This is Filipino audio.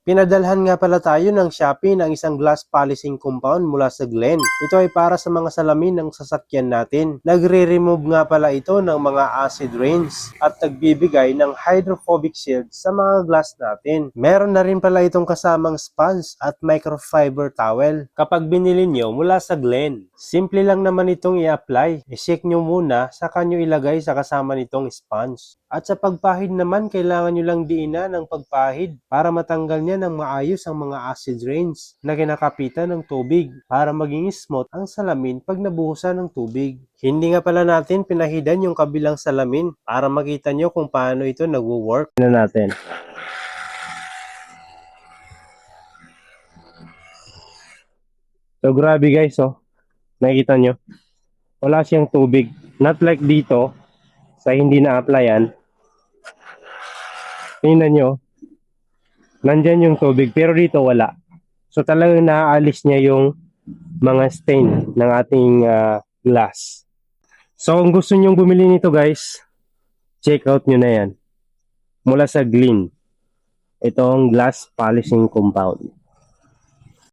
Pinadalhan nga pala tayo ng Shopee ng isang glass polishing compound mula sa Glen. Ito ay para sa mga salamin ng sasakyan natin. Nagre-remove nga pala ito ng mga acid rains at nagbibigay ng hydrophobic shield sa mga glass natin. Meron na rin pala itong kasamang sponge at microfiber towel kapag binili nyo mula sa Glen. Simple lang naman itong i-apply. I-shake nyo muna saka nyo ilagay sa kasama nitong sponge. At sa pagpahid naman, kailangan nyo lang diinan ng pagpahid para matanggal niya ng maayos ang mga acid rains na kinakapitan ng tubig para maging smooth ang salamin pag nabuhusan ng tubig. Hindi nga pala natin pinahidan yung kabilang salamin para makita nyo kung paano ito nagwo-work. Na natin. So grabe guys, oh. Nakikita nyo? Wala siyang tubig. Not like dito sa hindi na-applyan. Tingnan nyo. Nandyan yung tubig pero dito wala. So talagang naaalis niya yung mga stain ng ating glass. So kung gusto nyong bumili nito guys, check out nyo na yan. Mula sa Glen. Itong glass polishing compound.